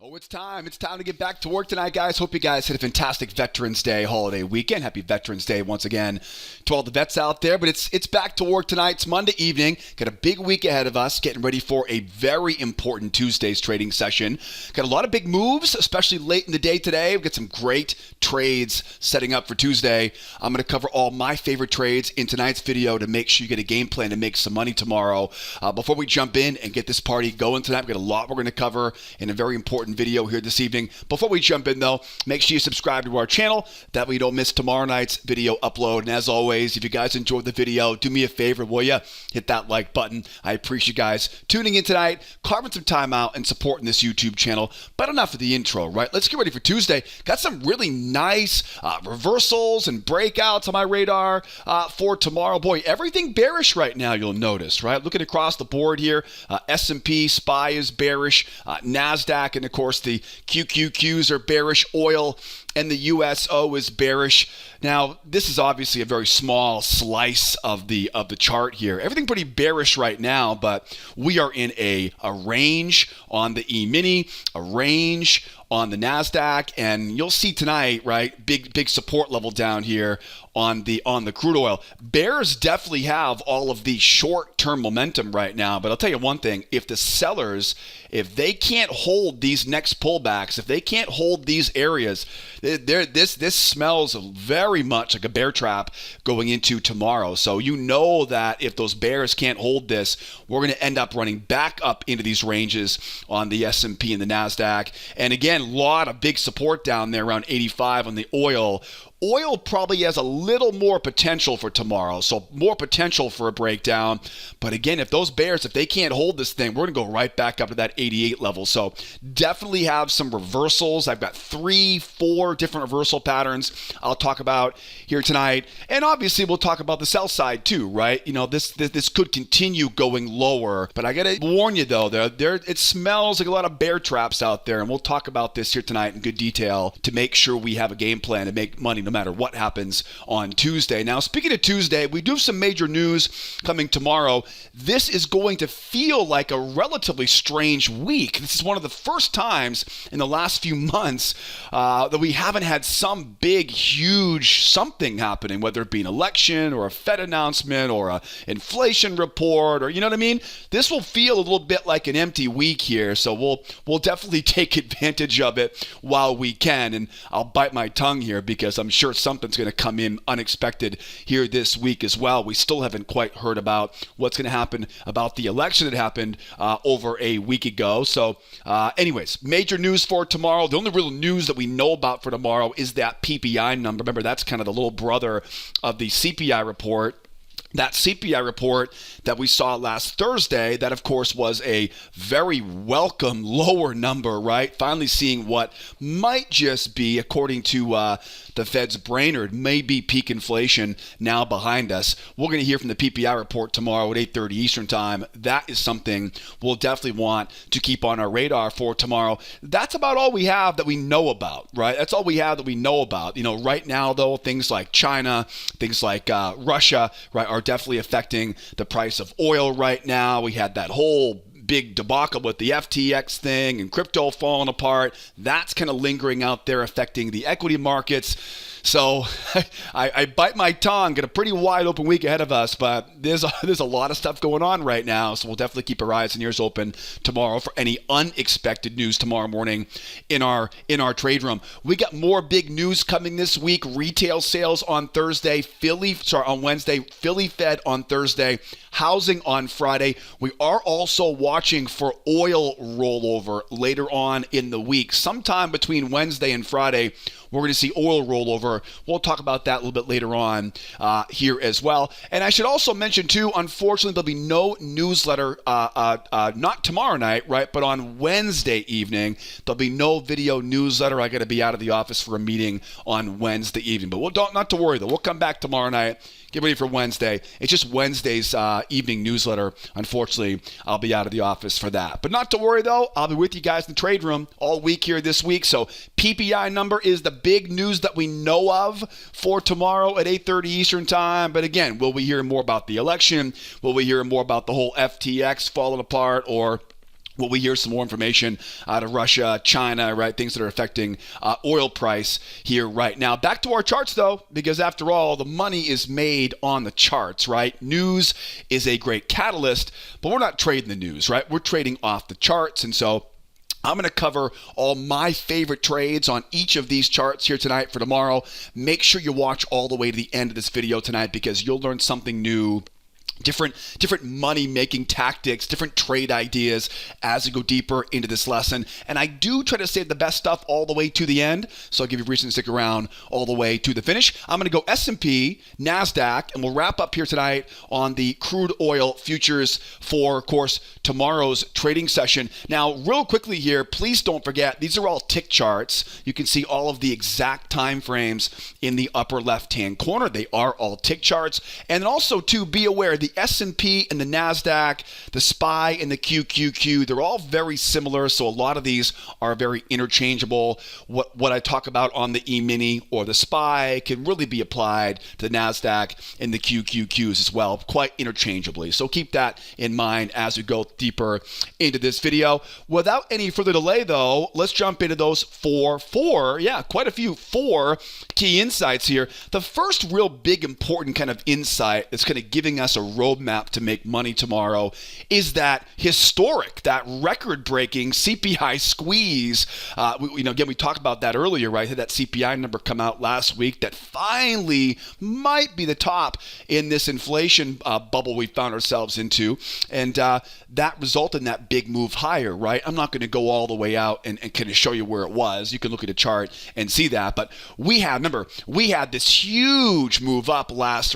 Oh, it's time. It's time to get back to work tonight, guys. Hope you guys had a fantastic Veterans Day holiday weekend. Happy Veterans Day once again to all the vets out there. But it's back to work tonight. It's Monday evening. Got a big week ahead of us, getting ready for a very important Tuesday's trading session. Got a lot of big moves, especially late in the day today. We've got some great trades setting up for Tuesday. I'm going to cover all my favorite trades in tonight's video to make sure you get a game plan to make some money tomorrow. Before we jump in and get this party going tonight, we've got a lot we're going to cover in a very important video here this evening. Before we jump in though, make sure you subscribe to our channel, that way you don't miss tomorrow night's video upload. And as always, if you guys enjoyed the video, do me a favor, will you? Hit that like button. I appreciate you guys tuning in tonight, carving some time out and supporting this YouTube channel. But enough of the intro, right? Let's get ready for Tuesday. Got some really nice reversals and breakouts on my radar for tomorrow. Boy, everything bearish right now, you'll notice, right? Looking across the board here, S&P, SPY is bearish, Nasdaq, and of course the QQQs are bearish. Oil and the USO is bearish. Now, this is obviously a very small slice of the chart here. Everything pretty bearish right now, but we are in a range on the E-mini, a range on the Nasdaq, and you'll see tonight, right, big support level down here on the crude oil. Bears definitely have all of the short-term momentum right now, but I'll tell you one thing, if the sellers, if they can't hold these next pullbacks, if they can't hold these areas, this smells very much like a bear trap going into tomorrow. So you know that if those bears can't hold this, we're going to end up running back up into these ranges on the S&P and the Nasdaq. And again, a lot of big support down there around 85 on the oil. Oil probably has a little more potential for tomorrow, so more potential for a breakdown. But again, if those bears, if they can't hold this thing, we're going to go right back up to that 88 level. So definitely have some reversals. I've got 3-4 different reversal patterns I'll talk about here tonight. And obviously, we'll talk about the sell side too, right? You know, this could continue going lower. But I got to warn you, though, it smells like a lot of bear traps out there. And we'll talk about this here tonight in good detail to make sure we have a game plan to make money no matter what happens on Tuesday. Now, speaking of Tuesday, we do have some major news coming tomorrow. This is going to feel like a relatively strange week. This is one of the first times in the last few months that we haven't had some big, huge something happening, whether it be an election or a Fed announcement or an inflation report, or you know what I mean? This will feel a little bit like an empty week here, so we'll definitely take advantage of it while we can. And I'll bite my tongue here because I'm sure something's going to come in unexpected here this week as well. We still haven't quite heard about what's going to happen about the election that happened over a week ago. So anyways, major news for tomorrow. The only real news that we know about for tomorrow is that PPI number. Remember, that's kind of the little brother of the CPI report. That CPI report that we saw last Thursday, that of course was a very welcome lower number, right? Finally seeing what might just be, according to the Fed's Brainerd, may be peak inflation now behind us. We're going to hear from the PPI report tomorrow at 8:30 Eastern time. That is something we'll definitely want to keep on our radar for tomorrow. That's about all we have that we know about, right? That's all we have that we know about. You know, right now though, things like China, things like Russia, right, are definitely affecting the price of oil right now. We had that whole big debacle with the FTX thing and crypto falling apart. That's kind of lingering out there, affecting the equity markets. So I bite my tongue, got a pretty wide open week ahead of us, but there's a lot of stuff going on right now. So we'll definitely keep our eyes and ears open tomorrow for any unexpected news tomorrow morning in our trade room. We got more big news coming this week. Retail sales on Thursday, on Wednesday, Philly Fed on Thursday, housing on Friday. We are also watching for oil rollover later on in the week. Sometime between Wednesday and Friday, we're going to see oil rollover. We'll talk about that a little bit later on here as well. And I should also mention, too, unfortunately, there'll be no newsletter, not tomorrow night, right, but on Wednesday evening. There'll be no video newsletter. I got to be out of the office for a meeting on Wednesday evening. But not to worry, though. We'll come back tomorrow night. Get ready for Wednesday. It's just Wednesday's evening newsletter. Unfortunately, I'll be out of the office for that. But not to worry, though. I'll be with you guys in the trade room all week here this week. So PPI number is the big news that we know of for tomorrow at 8:30 Eastern time. But again, will we hear more about the election? Will we hear more about the whole FTX falling apart? Or Will we hear some more information out of Russia, China, right? Things that are affecting oil price here right now. Back to our charts, though, because after all, the money is made on the charts, right? News is a great catalyst, but we're not trading the news, right? We're trading off the charts. And so I'm going to cover all my favorite trades on each of these charts here tonight for tomorrow. Make sure you watch all the way to the end of this video tonight because you'll learn something new. Different money-making tactics, different trade ideas as we go deeper into this lesson. And I do try to save the best stuff all the way to the end, so I'll give you a reason to stick around all the way to the finish. I'm going to go S&P, NASDAQ, and we'll wrap up here tonight on the crude oil futures for, of course, tomorrow's trading session. Now, real quickly here, please don't forget, these are all tick charts. You can see all of the exact time frames in the upper left-hand corner. They are all tick charts. And also, too, be aware, the S&P and the NASDAQ, the SPY and the QQQ, they're all very similar, so a lot of these are very interchangeable. What I talk about on the Emini or the SPY can really be applied to the NASDAQ and the QQQs as well, quite interchangeably. So keep that in mind as we go deeper into this video. Without any further delay, though, let's jump into those four key insights here. The first real big important kind of insight that's kind of giving us a roadmap to make money tomorrow is that historic, that record-breaking CPI squeeze. Again, we talked about that earlier, right? Had that CPI number come out last week that finally might be the top in this inflation bubble we found ourselves into, and that resulted in that big move higher, right? I'm not going to go all the way out and kind of show you where it was. You can look at the chart and see that, but we had this huge move up last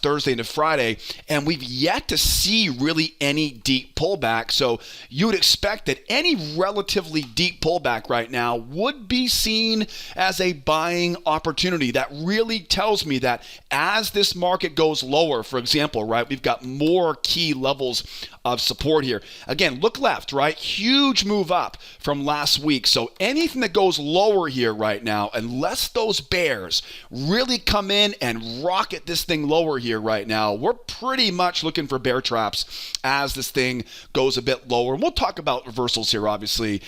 Thursday into Friday, and we've yet to see really any deep pullback. So you would expect that any relatively deep pullback right now would be seen as a buying opportunity. That really tells me that as this market goes lower, for example, right, we've got more key levels of support here. Again, look left, right? Huge move up from last week. So anything that goes lower here right now, unless those bears really come in and rocket this thing lower here right now, we're pretty much looking for bear traps as this thing goes a bit lower. And we'll talk about reversals here, obviously,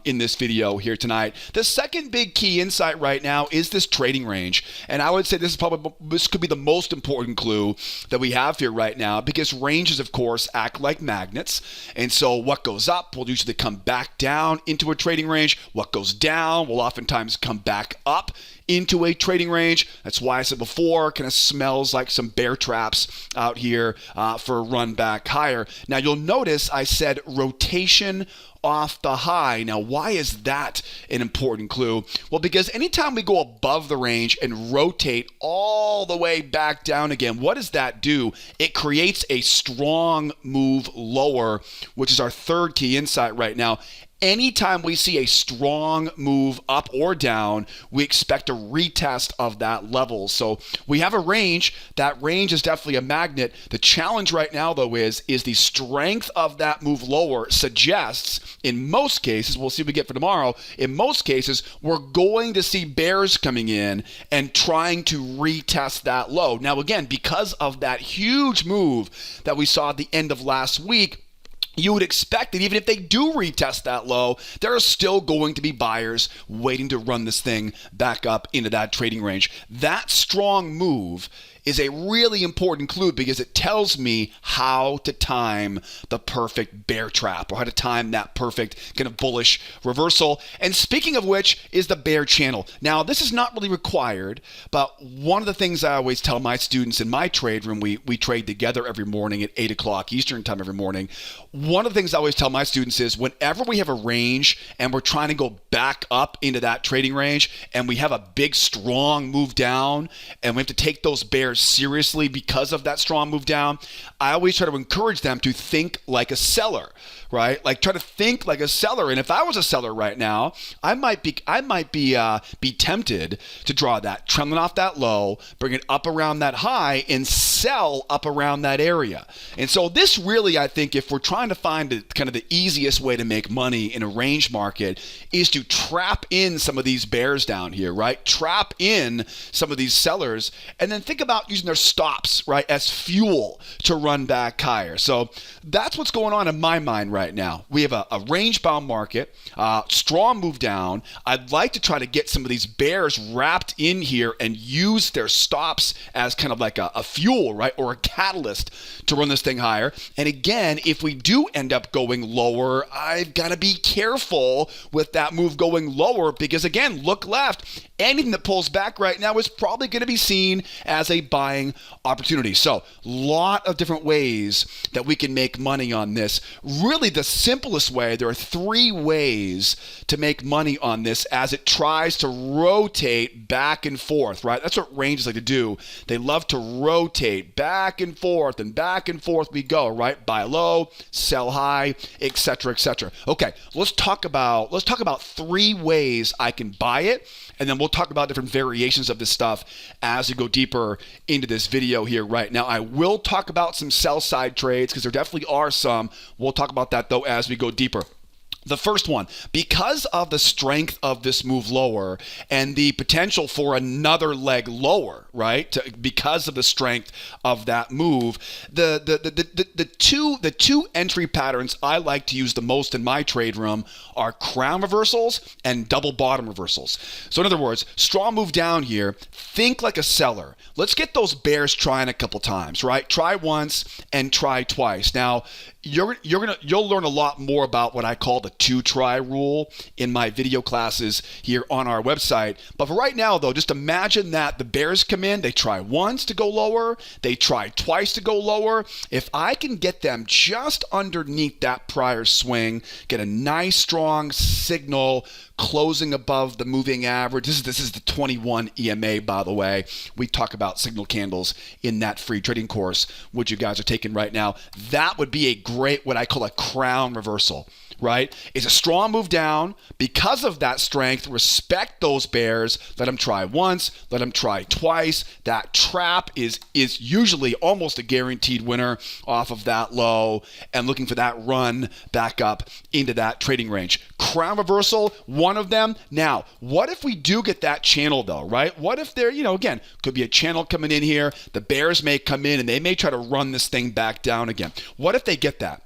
in this video here tonight. The second big key insight right now is this trading range. And I would say this could be the most important clue that we have here right now, because ranges, of course, act like magnets. And so what goes up will usually come back down into a trading range. What goes down will oftentimes come back up into a trading range. That's why I said before, kind of smells like some bear traps out here for a run back higher. Now you'll notice I said rotation off the high. Now, why is that an important clue? Well, because anytime we go above the range and rotate all the way back down again, what does that do? It creates a strong move lower, which is our third key insight right now. Anytime we see a strong move up or down, we expect a retest of that level. So we have a range. That range is definitely a magnet. The challenge right now, though, is the strength of that move lower suggests, in most cases, we'll see what we get for tomorrow, in most cases, we're going to see bears coming in and trying to retest that low. Now, again, because of that huge move that we saw at the end of last week, you would expect that even if they do retest that low, there are still going to be buyers waiting to run this thing back up into that trading range. That strong move is a really important clue because it tells me how to time the perfect bear trap, or how to time that perfect kind of bullish reversal. And speaking of which is the bear channel. Now, this is not really required, but one of the things I always tell my students in my trade room, we trade together every morning at 8 o'clock Eastern time every morning. One of the things I always tell my students is whenever we have a range and we're trying to go back up into that trading range and we have a big, strong move down and we have to take those bears seriously because of that strong move down, I always try to encourage them to think like a seller, right? Like try to think like a seller. And if I was a seller right now, I might be tempted to draw that, trending off that low, bring it up around that high, and sell up around that area. And so this really, I think, if we're trying to find kind of the easiest way to make money in a range market, is to trap in some of these bears down here, right? Trap in some of these sellers, and then think about about using their stops, right, as fuel to run back higher. So that's what's going on in my mind right now. We have a range-bound market, strong move down. I'd like to try to get some of these bears wrapped in here and use their stops as kind of like a fuel, right, or a catalyst to run this thing higher. And again, if we do end up going lower, I've got to be careful with that move going lower because, again, look left. Anything that pulls back right now is probably going to be seen as a buying opportunity. So a lot of different ways that we can make money on this. Really, the simplest way, there are 3 ways to make money on this as it tries to rotate back and forth, right? That's what ranges like to do. They love to rotate back and forth we go, right? Buy low, sell high, etc., etc. Okay, let's talk about 3 ways I can buy it, and then we'll talk about different variations of this stuff as we go deeper into this video here right now. I will talk about some sell side trades because there definitely are some. We'll talk about that though as we go deeper. The first one, because of the strength of this move lower and the potential for another leg lower, right? Because of the strength of that move, the two entry patterns I like to use the most in my trade room are crown reversals and double bottom reversals. So in other words, strong move down here, think like a seller. Let's get those bears trying a couple times, right? Try once and try twice. Now, you'll learn a lot more about what I call the 2-try rule in my video classes here on our website. But for right now, though, just imagine that the bears come in, they try once to go lower, they try twice to go lower. If I can get them just underneath that prior swing, get a nice strong signal closing above the moving average. This is the 21 EMA, by the way. We talk about signal candles in that free trading course, which you guys are taking right now. That would be a great, what I call a crown reversal, right? It's a strong move down. Because of that strength, respect those bears. Let them try once, let them try twice. That trap is usually almost a guaranteed winner off of that low and looking for that run back up into that trading range. Crown reversal, one of them. Now, what if we do get that channel though, right? What if there, again, could be a channel coming in here. The bears may come in and they may try to run this thing back down again. What if they get that?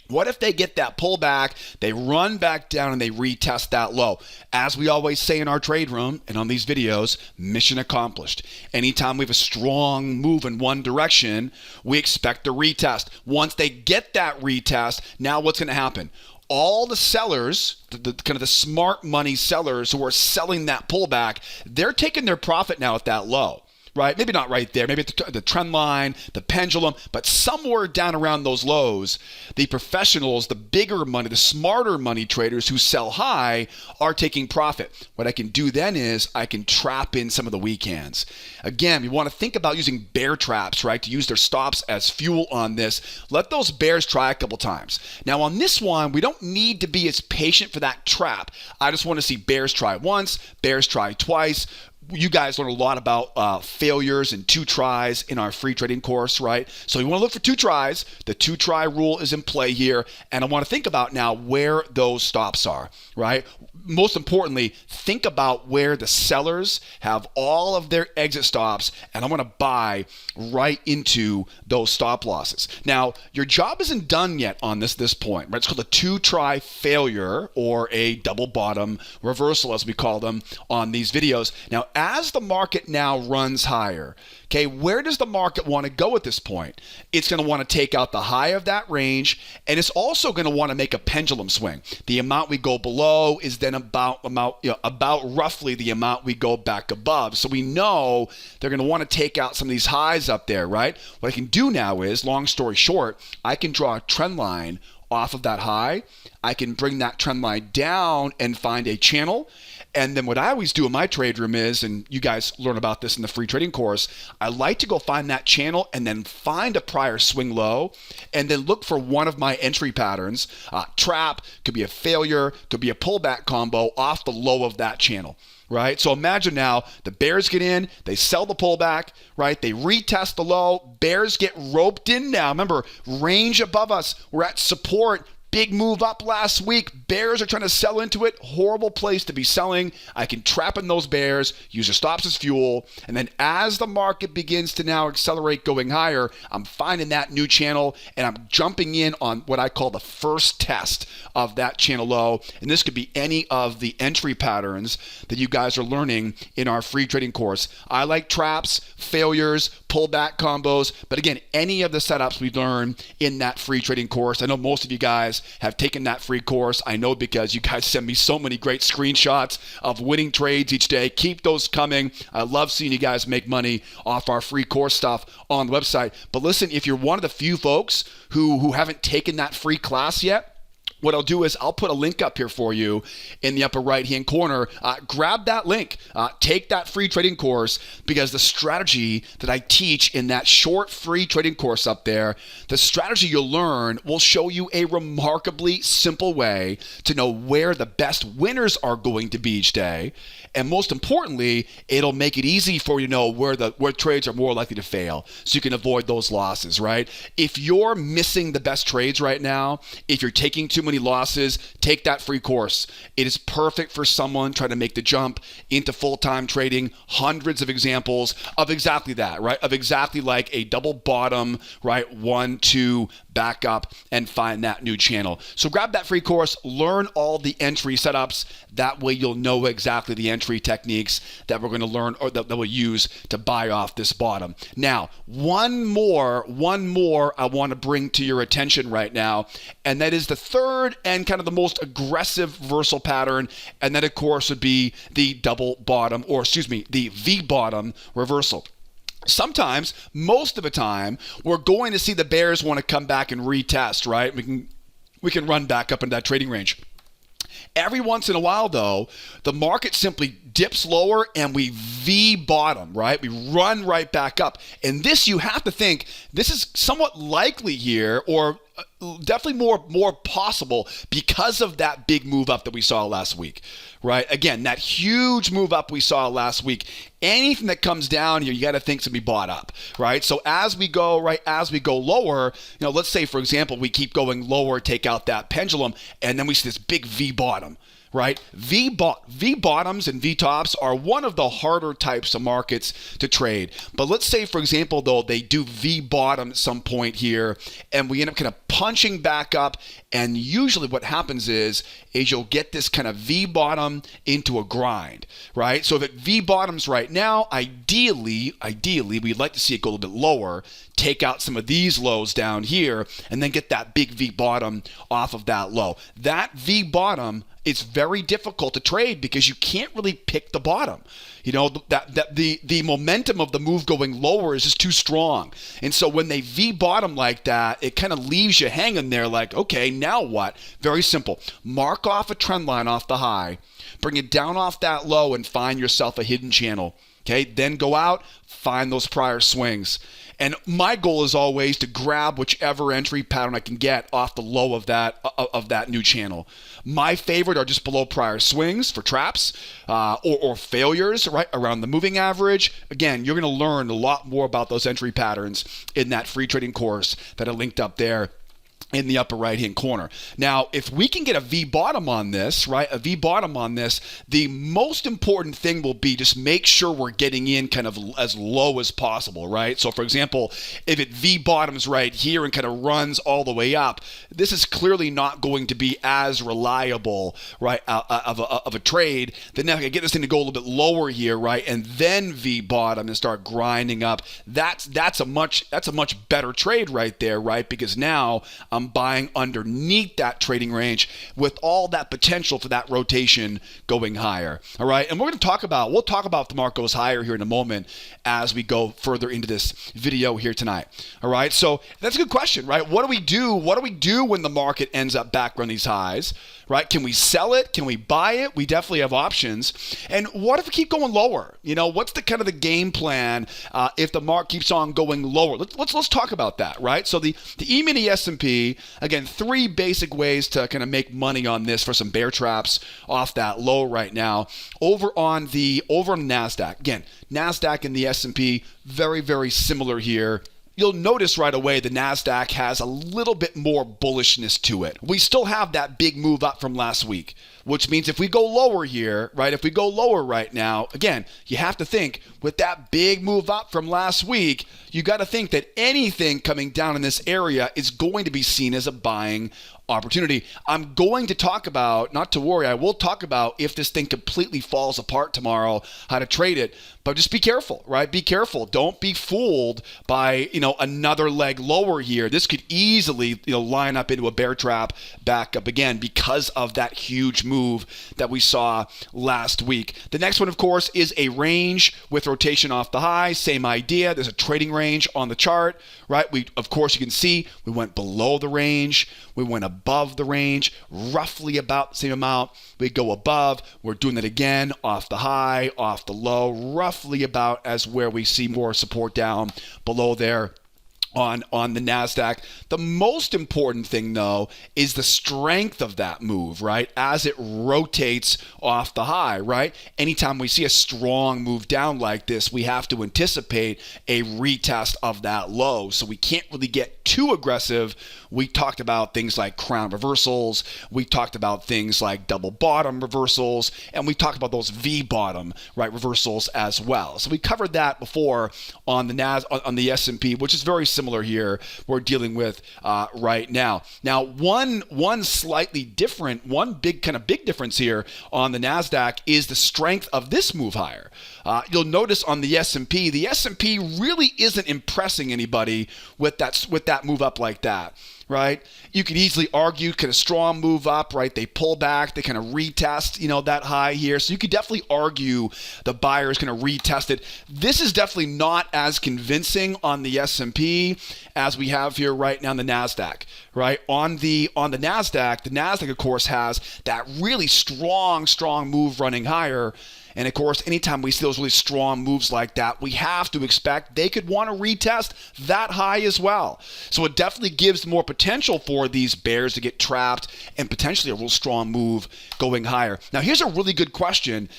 What if they get that pullback, they run back down and they retest that low? As we always say in our trade room and on these videos, mission accomplished. Anytime we have a strong move in one direction, we expect a retest. Once they get that retest, now what's going to happen? All the sellers, the kind of the smart money sellers who are selling that pullback, they're taking their profit now at that low. Right? Maybe not right there, maybe at the trend line, the pendulum, but somewhere down around those lows, the professionals, the bigger money, the smarter money traders who sell high are taking profit. What I can do then is I can trap in some of the weak hands. Again, we want to think about using bear traps, right, to use their stops as fuel on this. Let those bears try a couple times. Now on this one, we don't need to be as patient for that trap. I just want to see bears try once, bears try twice. You guys learn a lot about failures and 2 tries in our free trading course, right? So you want to look for 2 tries. The 2-try rule is in play here. And I want to think about now where those stops are, right? Most importantly, think about where the sellers have all of their exit stops, and I want to buy right into those stop losses. Now, your job isn't done yet on this point, right? It's called a 2-try failure or a double bottom reversal, as we call them on these videos. Now, as the market now runs higher, okay, where does the market want to go at this point? It's going to want to take out the high of that range, and it's also going to want to make a pendulum swing. The amount we go below is then about roughly the amount we go back above. So we know they're going to want to take out some of these highs up there, right? What I can do now is, long story short, I can draw a trend line off of that high. I can bring that trend line down and find a channel. And then what I always do in my trade room is, and you guys learn about this in the free trading course, I like to go find that channel and then find a prior swing low and then look for one of my entry patterns. Trap, could be a failure, could be a pullback combo off the low of that channel. Right? So imagine now the bears get in, they sell the pullback, right? They retest the low, bears get roped in now. Remember, range above us, we're at support. Big move up last week. Bears are trying to sell into it. Horrible place to be selling. I can trap in those bears, use the stops as fuel, and then as the market begins to now accelerate going higher, I'm finding that new channel and I'm jumping in on what I call the first test of that channel low. And this could be any of the entry patterns that you guys are learning in our free trading course. I like traps, failures, pullback combos, but again, any of the setups we learn in that free trading course. I know most of you guys have taken that free course. I know because you guys send me so many great screenshots of winning trades each day. Keep those coming. I love seeing you guys make money off our free course stuff on the website. But listen, if you're one of the few folks who haven't taken that free class yet, what I'll do is I'll put a link up here for you in the upper right-hand corner. Grab that link. Take that free trading course, because the strategy that I teach in that short free trading course up there, the strategy you'll learn will show you a remarkably simple way to know where the best winners are going to be each day. And most importantly, it'll make it easy for you to know where trades are more likely to fail, so you can avoid those losses, right? If you're missing the best trades right now, if you're taking too many losses, take that free course. It is perfect for someone trying to make the jump into full-time trading. Hundreds of examples of exactly that, right? Of exactly like a double bottom, right? 1, 2, back up and find that new channel. So grab that free course, learn all the entry setups. That way you'll know exactly the entry techniques that we're going to learn, or that we'll use to buy off this bottom. Now, one more I want to bring to your attention right now, and that is the third and kind of the most aggressive reversal pattern, and that of course would be the double bottom, or excuse me, the V bottom reversal. Sometimes, most of the time, we're going to see the bears want to come back and retest, right? We can run back up into that trading range. Every once in a while, though, the market simply dips lower and we V bottom, right? We run right back up. And this, you have to think, this is somewhat likely here, or definitely more possible because of that big move up that we saw last week, right? Again, that huge move up we saw last week. Anything that comes down here, you got to think to be bought up, right? So as we go lower, let's say, for example, we keep going lower, take out that pendulum, and then we see this big V bottom, right? V bottoms and V tops are one of the harder types of markets to trade. But let's say, for example, though, they do V bottom at some point here, and we end up kind of punching back up. And usually what happens is you'll get this kind of V bottom into a grind, right? So if it V bottoms right now, ideally, we'd like to see it go a little bit lower, take out some of these lows down here, and then get that big V bottom off of that low. That V bottom, it's very difficult to trade because you can't really pick the bottom. The momentum of the move going lower is just too strong. And so when they V bottom like that, it kind of leaves you hanging there like, okay, now what? Very simple. Mark off a trend line off the high, bring it down off that low, and find yourself a hidden channel. Okay, then go out, find those prior swings. And my goal is always to grab whichever entry pattern I can get off the low of that new channel. My favorite are just below prior swings for traps or failures right around the moving average. Again, you're going to learn a lot more about those entry patterns in that free trading course that I linked up there in the upper right-hand corner. Now, if we can get a V bottom on this, right, the most important thing will be just make sure we're getting in kind of as low as possible, right? So, for example, if it V bottoms right here and kind of runs all the way up, this is clearly not going to be as reliable, right, of a trade. Then if I can get this thing to go a little bit lower here, right, and then V bottom and start grinding up, that's a much better trade right there, right? Because now I'm buying underneath that trading range with all that potential for that rotation going higher. All right. And we'll talk about if the market goes higher here in a moment as we go further into this video here tonight. All right. So that's a good question, right? What do we do? What do we do when the market ends up back around these highs? Right? Can we sell it? Can we buy it? We definitely have options. And what if we keep going lower? What's the kind of the game plan if the market keeps on going lower? Let's talk about that, right? So the Emini S&P, again, 3 basic ways to kind of make money on this for some bear traps off that low right now. Over on Nasdaq, again, Nasdaq and the S&P, very, very similar here. you'll notice right away the NASDAQ has a little bit more bullishness to it. We still have that big move up from last week, which means if we go lower here, right, if we go lower right now, again, you have to think with that big move up from last week, you got to think that anything coming down in this area is going to be seen as a buying opportunity. I'm going to talk about, not to worry, I will talk about if this thing completely falls apart tomorrow, how to trade it, but just be careful, right? Be careful. Don't be fooled by, another leg lower here. This could easily, line up into a bear trap back up again because of that huge move that we saw last week. The next one, of course, is a range with rotation off the high. Same idea. There's a trading range on the chart, right? Of course, you can see we went below the range. We went above the range, roughly about the same amount. We go above. We're doing that again off the high, off the low, roughly about as where we see more support down below there on the NASDAQ. The most important thing, though, is the strength of that move, right? As it rotates off the high, right? Anytime we see a strong move down like this, we have to anticipate a retest of that low. So we can't really get too aggressive. We talked about things like crown reversals. We talked about things like double bottom reversals. And we talked about those V bottom, right, reversals as well. So we covered that before on the S&P, which is very similar here we're dealing with right now. Now, one slightly different, one big difference here on the NASDAQ is the strength of this move higher. You'll notice on the S&P really isn't impressing anybody with that move up like that. Right? You could easily argue, could a strong move up, right? They pull back, they kind of retest, that high here. So you could definitely argue the buyer is going to retest it. This is definitely not as convincing on the S&P as we have here right now on the NASDAQ, right? On the NASDAQ, of course, has that really strong move running higher. And of course, anytime we see those really strong moves like that, we have to expect they could want to retest that high as well. So it definitely gives more potential for these bears to get trapped and potentially a real strong move going higher. Now, here's a really good question.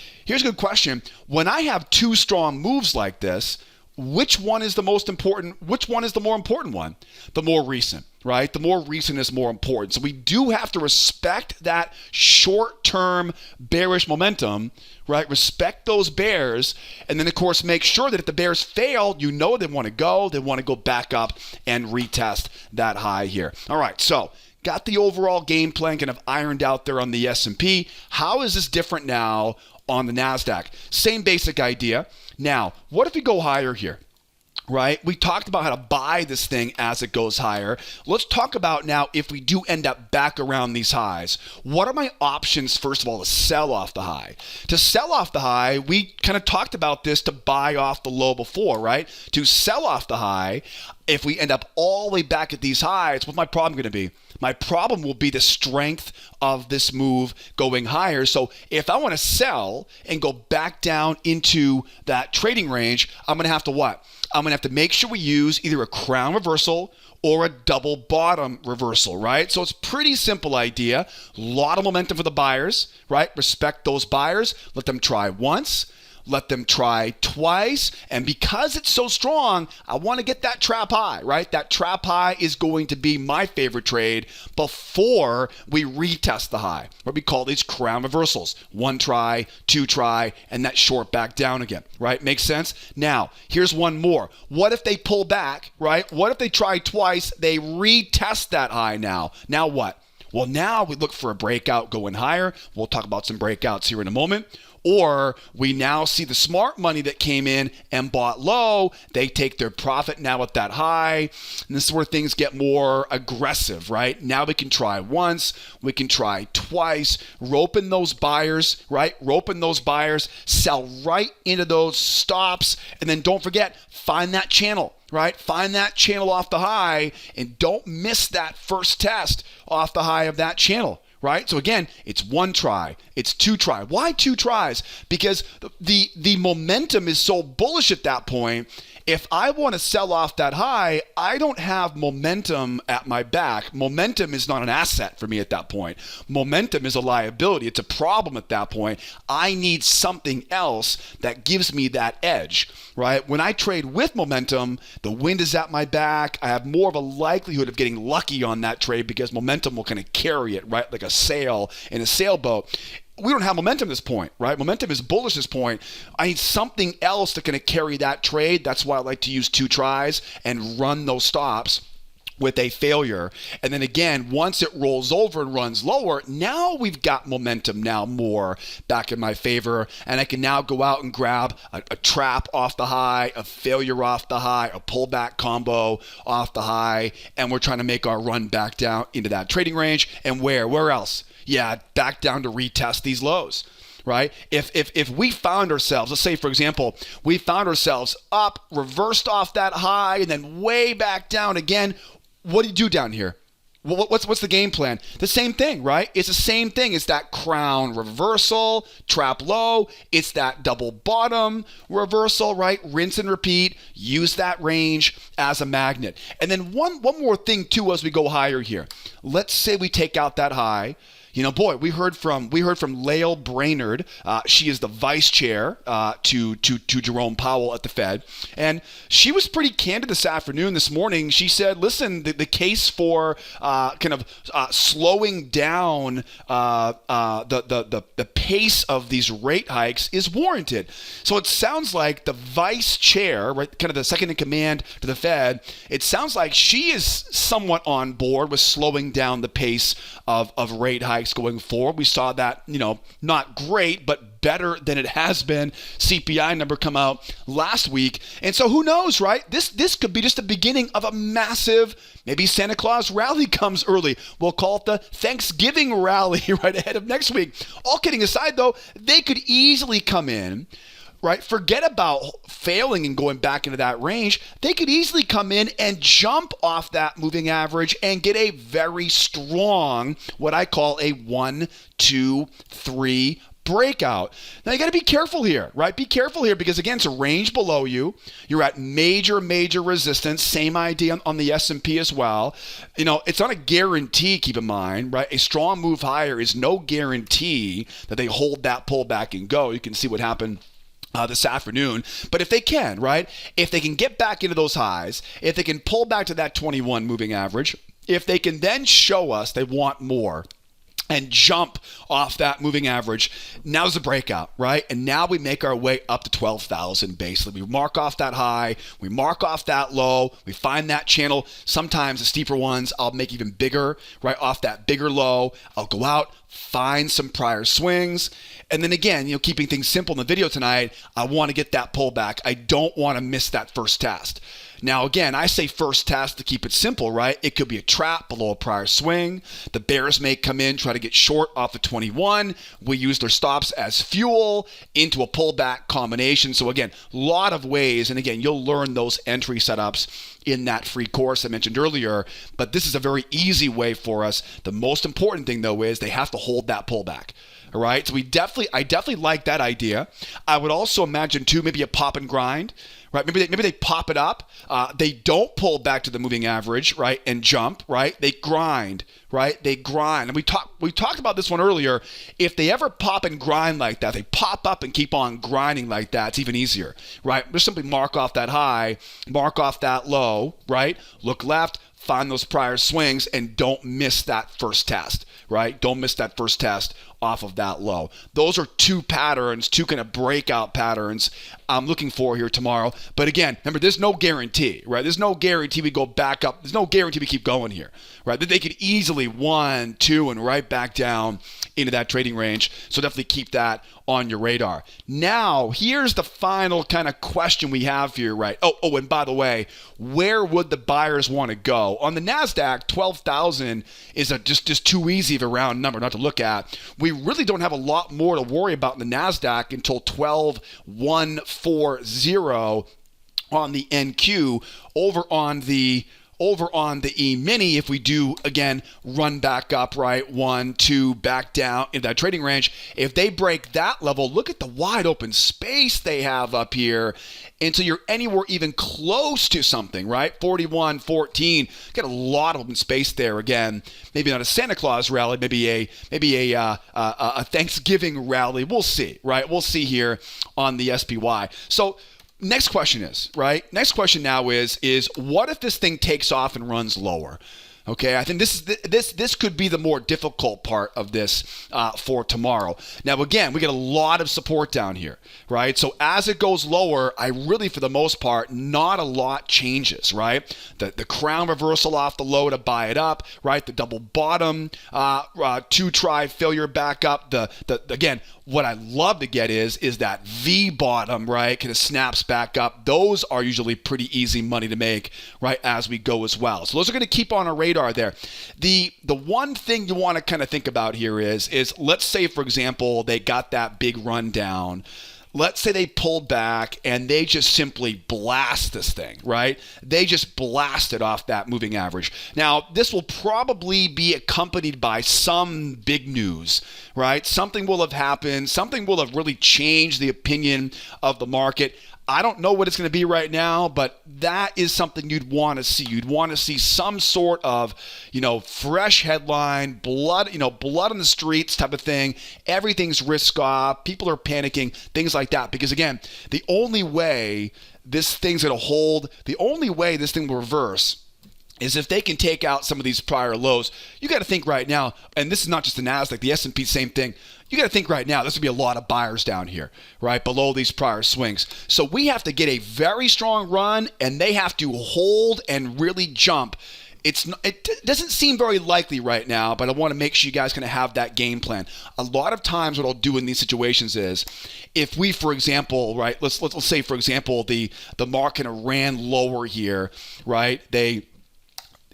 When I have two strong moves like this, which one is the most important? Which one is the more important one? The more recent, right? The more recent is more important. So we do have to respect that short-term bearish momentum, right? Respect those bears. And then, of course, make sure that if the bears fail, they want to go back up and retest that high here. All right, so got the overall game plan kind of ironed out there on the S&P. How is this different now on the NASDAQ? Same basic idea. Now, what if we go higher here? Right? We talked about how to buy this thing as it goes higher. Let's talk about now if we do end up back around these highs. What are my options, first of all, to sell off the high? To sell off the high, we kind of talked about this to buy off the low before, right? To sell off the high, if we end up all the way back at these highs, what's my problem going to be? My problem will be the strength of this move going higher. So if I want to sell and go back down into that trading range, I'm going to have to what? I'm going to have to make sure we use either a crown reversal or a double bottom reversal, right? So it's pretty simple idea. A lot of momentum for the buyers, right? Respect those buyers. Let them try once. Let them try twice. And because it's so strong, I want to get that trap high, right? That trap high is going to be my favorite trade before we retest the high, what we call these crown reversals. One try, two try, and that short back down again, right? Makes sense? Now, here's one more. What if they pull back, right? What if they try twice, they retest that high now? Now what? Well, now we look for a breakout going higher. We'll talk about some breakouts here in a moment. Or we now see the smart money that came in and bought low. They take their profit now at that high. And this is where things get more aggressive, right? Now we can try once. We can try twice. Rope in those buyers, right? Rope in those buyers. Sell right into those stops. And then don't forget, find that channel. Right? Find that channel off the high and don't miss that first test off the high of that channel. right? So again, it's one try, it's two try. Why two tries? Because the momentum is so bullish at that point. If I want to sell off that high, I don't have momentum at my back. Momentum is not an asset for me at that point. Momentum is a liability. It's a problem at that point. I need something else that gives me that edge, right? When I trade with momentum, the wind is at my back. I have more of a likelihood of getting lucky on that trade because momentum will kind of carry it, right? Like a sail in a sailboat. We don't have momentum at this point, right? Momentum is bullish at this point. I need something else to kind of carry that trade. That's why I like to use two tries and run those stops with a failure. And then again, once it rolls over and runs lower, now we've got momentum now more back in my favor. And I can now go out and grab a trap off the high, a failure off the high, a pullback combo off the high. And we're trying to make our run back down into that trading range. And where else? Yeah, back down to retest these lows, right? If we found ourselves, let's say, for example, we found ourselves up, reversed off that high, and then way back down again, what do you do down here? What's the game plan? The same thing, right? It's the same thing. It's that crown reversal, trap low. It's that double bottom reversal, right? Rinse and repeat. Use that range as a magnet. And then one more thing, too, as we go higher here. Let's say we take out that high. You know, boy, we heard from Lael Brainerd. She is the vice chair to Jerome Powell at the Fed, and she was pretty candid this morning. She said, "Listen, the case for slowing down the pace of these rate hikes is warranted." So it sounds like the vice chair, right, kind of the second in command to the Fed, it sounds like she is somewhat on board with slowing down the pace of rate hikes going forward. We saw that, not great, but better than it has been. CPI number come out last week. And so who knows, right? This could be just the beginning of a massive, maybe Santa Claus rally comes early. We'll call it the Thanksgiving rally right ahead of next week. All kidding aside, though, they could easily come in, right? Forget about failing and going back into that range. They could easily come in and jump off that moving average and get a very strong, what I call a 1, 2, 3 breakout. Now you got to be careful here, right? Be careful here because again, it's a range below you. You're at major resistance. Same idea on the S&P as well. It's not a guarantee, keep in mind, right? A strong move higher is no guarantee that they hold that pullback and go. You can see what happened this afternoon. But if they can, right? If they can get back into those highs, if they can pull back to that 21 moving average, if they can then show us they want more and jump off that moving average, now's the breakout, right? And now we make our way up to 12,000 basically. We mark off that high, we mark off that low, we find that channel. Sometimes the steeper ones I'll make even bigger, right? Off that bigger low, I'll go out, find some prior swings. And then again, keeping things simple in the video tonight, I want to get that pullback. I don't want to miss that first test. Now, again, I say first test to keep it simple, right? It could be a trap below a prior swing. The bears may come in, try to get short off the 21. We use their stops as fuel into a pullback combination. So again, a lot of ways. And again, you'll learn those entry setups in that free course I mentioned earlier. But this is a very easy way for us. The most important thing, though, is they have to hold that pullback. All right, so I definitely like that idea. I would also imagine too maybe a pop and grind, right? Maybe they pop it up. They don't pull back to the moving average, right, and jump, right? They grind, right? They grind, and we talked about this one earlier. If they ever pop and grind like that, they pop up and keep on grinding like that. It's even easier, right? Just simply mark off that high, mark off that low, right? Look left. Find those prior swings and don't miss that first test, right? Don't miss that first test off of that low. Those are two patterns, two kind of breakout patterns I'm looking for here tomorrow. But again, remember, there's no guarantee, right? There's no guarantee we go back up. There's no guarantee we keep going here, right? That they could easily 1, 2, and right back down into that trading range. So definitely keep that on your radar. Now, here's the final kind of question we have here, right? Oh, and by the way, where would the buyers want to go? On the NASDAQ, 12,000 is just too easy of a round number not to look at. We really don't have a lot more to worry about in the NASDAQ until 12,140 on the NQ. Over on the over on the E-mini, if we do, again, run back up, right, 1, 2, back down in that trading range, if they break that level, look at the wide open space they have up here. And so you're anywhere even close to something, right? 41.14. Got a lot of open space there. Again, maybe not a Santa Claus rally, maybe a Thanksgiving rally. We'll see, right? We'll see here on the SPY. So next question is, right? Next question now is what if this thing takes off and runs lower? Okay, I think this could be the more difficult part of this for tomorrow. Now, again, we get a lot of support down here, right? So as it goes lower, I really, for the most part, not a lot changes, right? The crown reversal off the low to buy it up, right? The double bottom, two try failure back up. Again, what I love to get is that V bottom, right? Kind of snaps back up. Those are usually pretty easy money to make, right? As we go as well. So those are going to keep on our radar there. The one thing you want to kind of think about here is let's say, for example, they got that big run down. Let's say they pulled back and they just simply blast this thing, right? They just blast it off that moving average. Now, this will probably be accompanied by some big news, right? Something will have happened. Something will have really changed the opinion of the market. I don't know what it's going to be right now, but that is something you'd want to see. You'd want to see some sort of, fresh headline, blood on the streets type of thing. Everything's risk off. People are panicking, things like that. Because again, the only way this thing's going to hold, the only way this thing will reverse is if they can take out some of these prior lows. You got to think right now, and this is not just the Nasdaq, the S&P, same thing. You got to think right now, there's going to be a lot of buyers down here, right, below these prior swings. So we have to get a very strong run, and they have to hold and really jump. It doesn't seem very likely right now, but I want to make sure you guys kind of have that game plan. A lot of times what I'll do in these situations is if we, for example, right, let's say, for example, the market ran lower here, right, they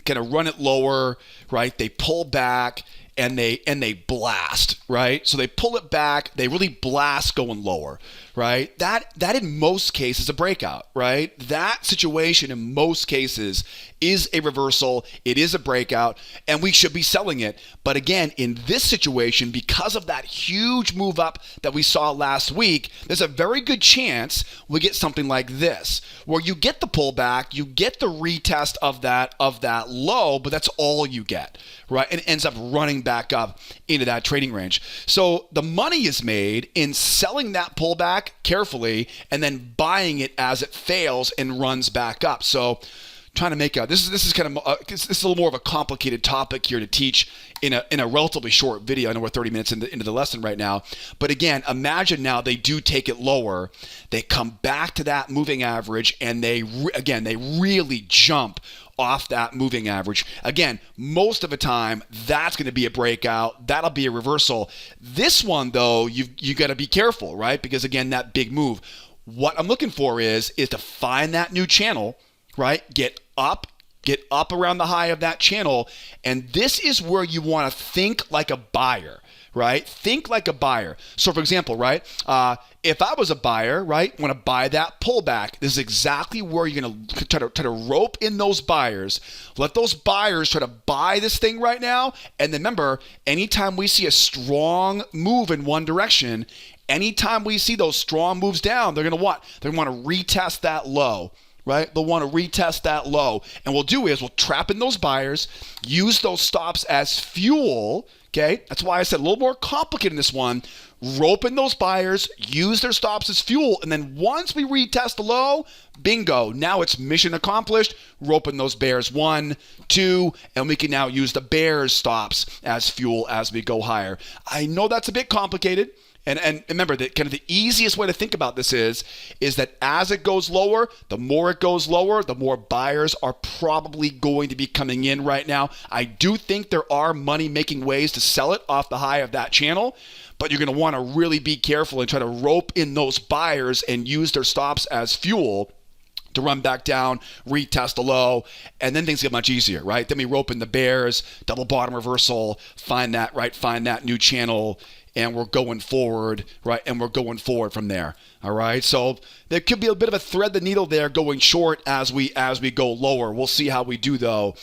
kind of run it lower, right, they pull back, and they blast, right? So they pull it back, they really blast going lower, right? That in most cases is a breakout, right? That situation in most cases is a reversal, it is a breakout, and we should be selling it. But again, in this situation, because of that huge move up that we saw last week, there's a very good chance we get something like this, where you get the pullback, you get the retest of that low, but that's all you get, right? And it ends up running back up into that trading range. So the money is made in selling that pullback carefully and then buying it as it fails and runs back up. So trying to make this is kind of this is a little more of a complicated topic here to teach in a relatively short video. I know we're 30 minutes into the lesson right now, but again, imagine now they do take it lower, they come back to that moving average, and they really jump off that moving average. Again, most of the time, that's going to be a breakout. That'll be a reversal. This one, though, you got to be careful, right? Because again, that big move. What I'm looking for is to find that new channel, right? Get up around the high of that channel. And this is where you want to think like a buyer, right? Think like a buyer. So for example, right? If I was a buyer, right, want to buy that pullback, this is exactly where you're going to try to rope in those buyers. Let those buyers try to buy this thing right now. And then remember, anytime we see a strong move in one direction, anytime we see those strong moves down, they're going to what? They're going to want to retest that low. Right? They'll want to retest that low. And what we'll do is we'll trap in those buyers, use those stops as fuel. Okay? That's why I said a little more complicated in this one. Rope in those buyers, use their stops as fuel, and then once we retest the low, bingo, now it's mission accomplished. Rope in those bears 1, 2, and we can now use the bears stops as fuel as we go higher. I know that's a bit complicated. And remember that kind of the easiest way to think about this is that as it goes lower, the more it goes lower, the more buyers are probably going to be coming in right now. I do think there are money-making ways to sell it off the high of that channel, but you're going to want to really be careful and try to rope in those buyers and use their stops as fuel to run back down, retest the low, and then things get much easier, right? Then we rope in the bears, double bottom reversal, find that new channel. and we're going forward, right? And we're going forward from there. All right. So there could be a bit of a thread the needle there going short as we go lower. We'll see how we do though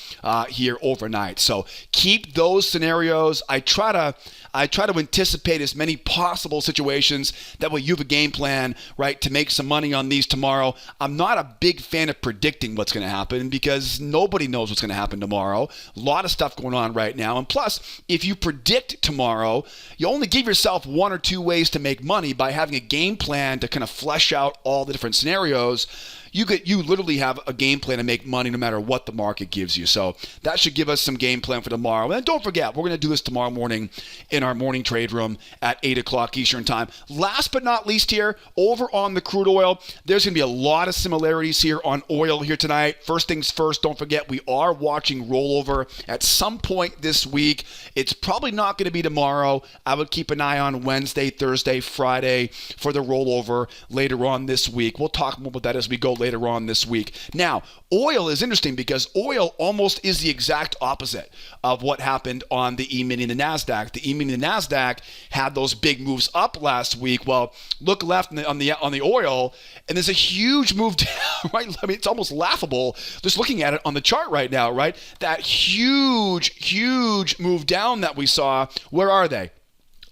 here overnight. So keep those scenarios. I try to anticipate as many possible situations. That way you have a game plan, right, to make some money on these tomorrow. I'm not a big fan of predicting what's going to happen because nobody knows what's going to happen tomorrow. A lot of stuff going on right now. And plus, if you predict tomorrow, you only give yourself one or two ways to make money by having a game plan to kind of flesh out all the different scenarios. You literally have a game plan to make money no matter what the market gives you. So that should give us some game plan for tomorrow. And don't forget, we're going to do this tomorrow morning in our morning trade room at 8 o'clock Eastern time. Last but not least here, over on the crude oil, there's going to be a lot of similarities here on oil here tonight. First things first, don't forget, we are watching rollover at some point this week. It's probably not going to be tomorrow. I would keep an eye on Wednesday, Thursday, Friday for the rollover later on this week. We'll talk more about that as we go later on this week. Now, oil is interesting because oil almost is the exact opposite of what happened on the Emini and the Nasdaq. The Emini and the Nasdaq had those big moves up last week. Well, look left on the oil, and there's a huge move down, right? I mean, it's almost laughable just looking at it on the chart right now, right? That huge move down that we saw. Where are they?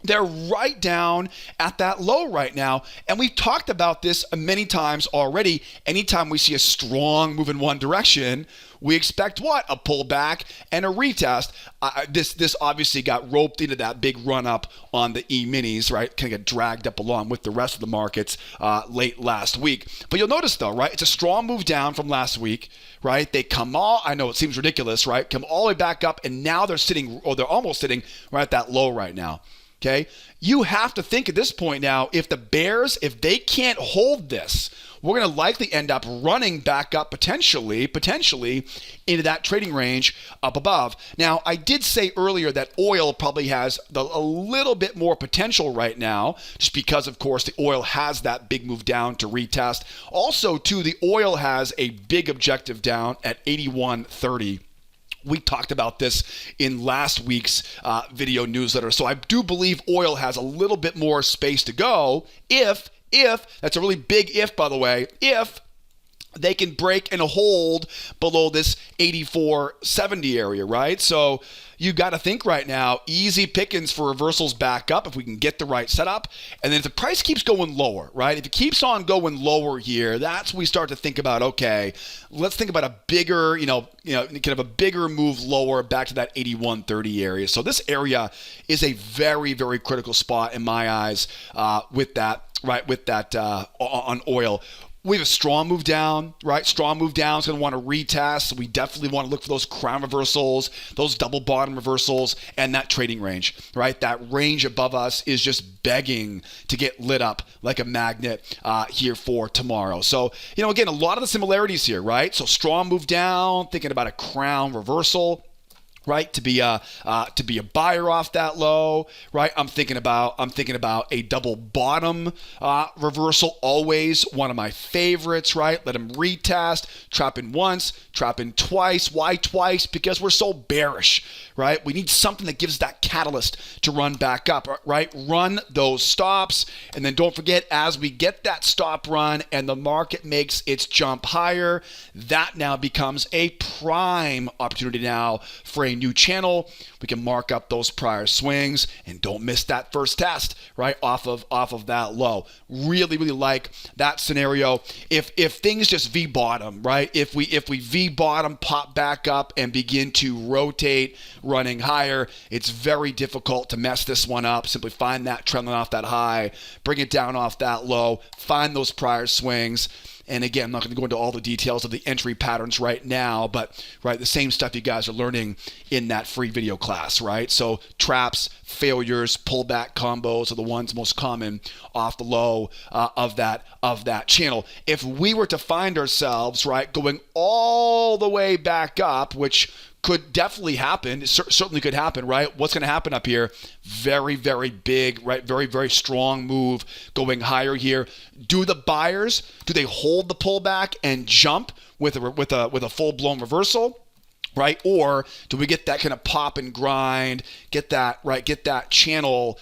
They're right down at that low right now. And we've talked about this many times already. Anytime we see a strong move in one direction, we expect what? A pullback and a retest. This obviously got roped into that big run up on the E-minis, right? Kind of get dragged up along with the rest of the markets late last week. But you'll notice though, right? It's a strong move down from last week, right? They come I know it seems ridiculous, right? Come all the way back up, and now they're almost sitting right at that low right now. Okay, you have to think at this point now, if the bears, if they can't hold this, we're going to likely end up running back up potentially into that trading range up above. Now, I did say earlier that oil probably has a little bit more potential right now, just because, of course, the oil has that big move down to retest. Also, too, the oil has a big objective down at 81.30. We talked about this in last week's video newsletter. So I do believe oil has a little bit more space to go if, that's a really big if, by the way, if they can break and hold below this 84.70 area, right? So you got to think right now, easy pickings for reversals back up if we can get the right setup. And then if the price keeps going lower, right? If it keeps on going lower here, that's when we start to think about, okay, let's think about a bigger, kind of a bigger move lower back to that 81.30 area. So this area is a very, very critical spot in my eyes with that on oil. We have a strong move down, right? Strong move down is going to want to retest. We definitely want to look for those crown reversals, those double bottom reversals, and that trading range, right? That range above us is just begging to get lit up like a magnet here for tomorrow. So, again, a lot of the similarities here, right? So strong move down, thinking about a crown reversal, right? To be a buyer off that low, right? I'm thinking about a double bottom reversal. Always one of my favorites, right? Let them retest, trap in once, trap in twice. Why twice? Because we're so bearish, right? We need something that gives that catalyst to run back up, right? Run those stops, and then don't forget, as we get that stop run and the market makes its jump higher, that now becomes a prime opportunity now for a new channel. We can mark up those prior swings, and don't miss that first test, right, off of that low. Really like that scenario. If things just V bottom, right? If we V bottom, pop back up and begin to rotate running higher, it's very difficult to mess this one up. Simply find that trend line off that high, bring it down off that low, find those prior swings. And again, I'm not going to go into all the details of the entry patterns right now, but right, the same stuff you guys are learning in that free video class, right? So traps, failures, pullback combos are the ones most common off the low of that channel. If we were to find ourselves, right, going all the way back up, which could definitely happen. It certainly could happen, right? What's going to happen up here? Very, very big, right? Very, very strong move going higher here. Do the buyers, do they hold the pullback and jump with a full-blown reversal? Right? Or do we get that kind of pop and grind, get that channel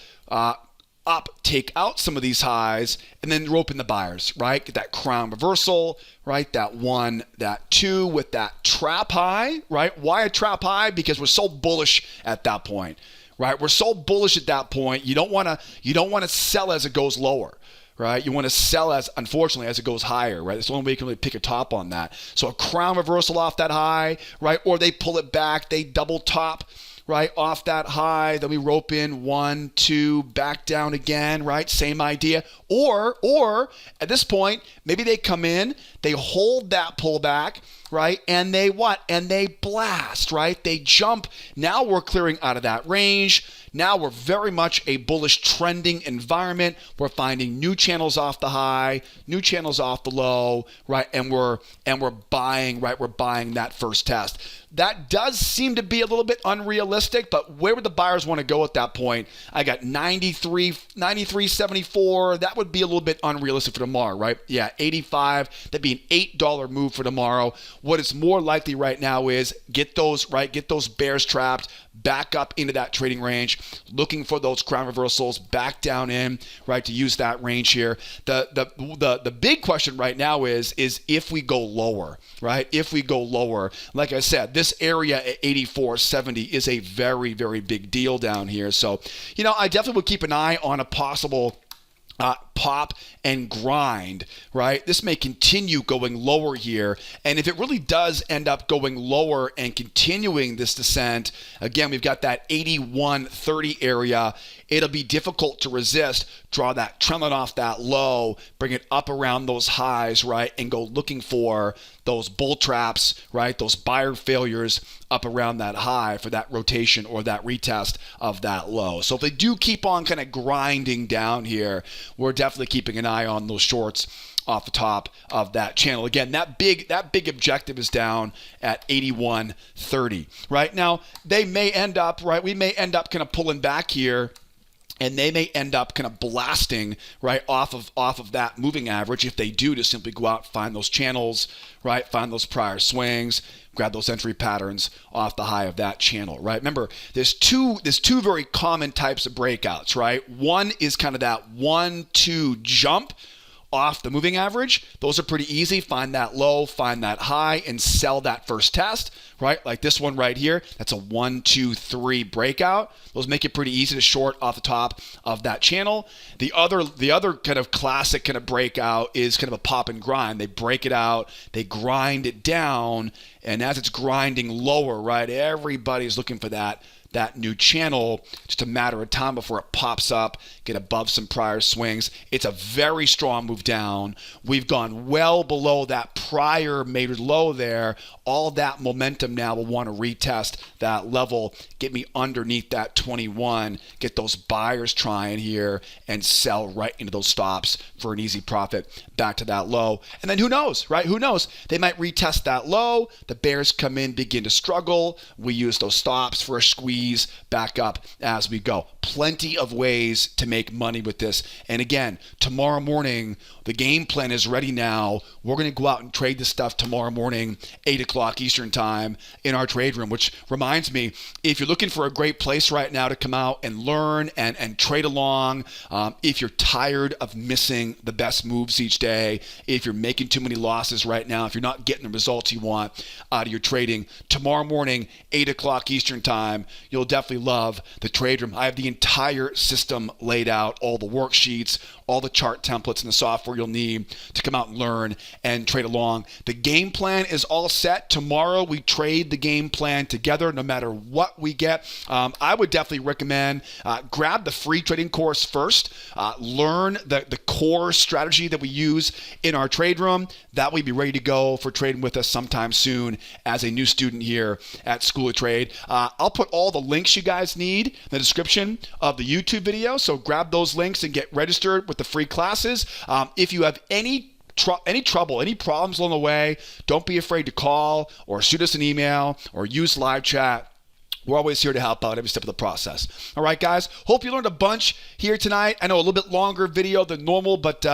up, take out some of these highs, and then rope in the buyers, right? Get that crown reversal, right? That 1, that 2 with that trap high, right? Why a trap high? Because we're so bullish at that point, right? We're so bullish at that point. You don't want to sell as it goes lower, right? You want to sell as, unfortunately, as it goes higher, right? It's the only way you can really pick a top on that. So a crown reversal off that high, right? Or they pull it back, they double top, right, off that high, then we rope in 1, 2, back down again, right? Same idea. Or at this point, maybe they come in, they hold that pullback, right? And they what? And they blast, right? They jump. Now we're clearing out of that range. Now we're very much a bullish trending environment. We're finding new channels off the high, new channels off the low, right? And we're buying, right? We're buying that first test. That does seem to be a little bit unrealistic, but where would the buyers want to go at that point? I got 93.74. That would be a little bit unrealistic for tomorrow, right? Yeah, 85. That'd be an $8 move for tomorrow. What is more likely right now is get those bears trapped, back up into that trading range, looking for those crown reversals, back down in, right, to use that range here. The big question right now is if we go lower, right? If we go lower, like I said, this area at 84.70 is a very, very big deal down here. So, I definitely would keep an eye on a possible pop and grind, right? This may continue going lower here. And if it really does end up going lower and continuing this descent, again, we've got that 81.30 area. It'll be difficult to resist. Draw that trend line off that low, bring it up around those highs, right? And go looking for those bull traps, right? Those buyer failures up around that high for that rotation or that retest of that low. So if they do keep on kind of grinding down here, we're definitely keeping an eye on those shorts off the top of that channel. Again, that big objective is down at 81.30. Right now, they may end up, right? We may end up kind of pulling back here, and they may end up kind of blasting right off of that moving average. If they do, to simply go out, find those channels, right? Find those prior swings, grab those entry patterns off the high of that channel, right? Remember, there's two very common types of breakouts, right? One is kind of that 1-2 jump off the moving average. Those are pretty easy. Find that low, find that high, and sell that first test, right? Like this one right here, that's a 1-2-3 breakout. Those make it pretty easy to short off the top of that channel. The other kind of classic kind of breakout is kind of a pop and grind. They break it out, they grind it down, and as it's grinding lower, right, everybody's looking for that new channel. Just a matter of time before it pops up, get above some prior swings. It's a very strong move down. We've gone well below that prior major low there. All that momentum now will want to retest that level, get me underneath that 21, get those buyers trying here and sell right into those stops for an easy profit back to that low. And then who knows, right? Who knows? They might retest that low. The bears come in, begin to struggle. We use those stops for a squeeze back up as we go. Plenty of ways to make money with this. And again, tomorrow morning, the game plan is ready now. We're going to go out and trade this stuff tomorrow morning, 8 o'clock Eastern time in our trade room, which reminds me, if you're looking for a great place right now to come out and learn and trade along, if you're tired of missing the best moves each day, if you're making too many losses right now, if you're not getting the results you want out of your trading, tomorrow morning, 8 o'clock Eastern time, you'll definitely love the trade room. I have the entire system laid out, all the worksheets, all the chart templates and the software you'll need to come out and learn and trade along. The game plan is all set. Tomorrow we trade the game plan together no matter what we get. I would definitely recommend grab the free trading course first. Learn the core strategy that we use in our trade room. That way be ready to go for trading with us sometime soon as a new student here at School of Trade. I'll put all the links you guys need in the description of the YouTube video. So grab those links and get registered with the free classes. If you have any trouble, any problems along the way, don't be afraid to call or shoot us an email or use live chat. We're always here to help out every step of the process. All right, guys. Hope you learned a bunch here tonight. I know a little bit longer video than normal, but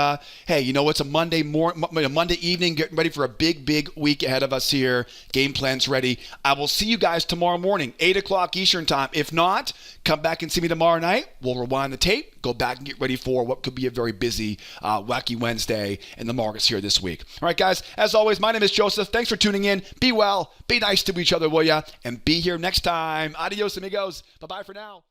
hey, it's a Monday evening, getting ready for a big week ahead of us here. Game plan's ready. I will see you guys tomorrow morning, 8 o'clock Eastern time. If not, come back and see me tomorrow night. We'll rewind the tape, go back and get ready for what could be a very busy, wacky Wednesday in the markets here this week. All right, guys, as always, my name is Joseph. Thanks for tuning in. Be well, be nice to each other, will ya? And be here next time. Adios, amigos. Bye-bye for now.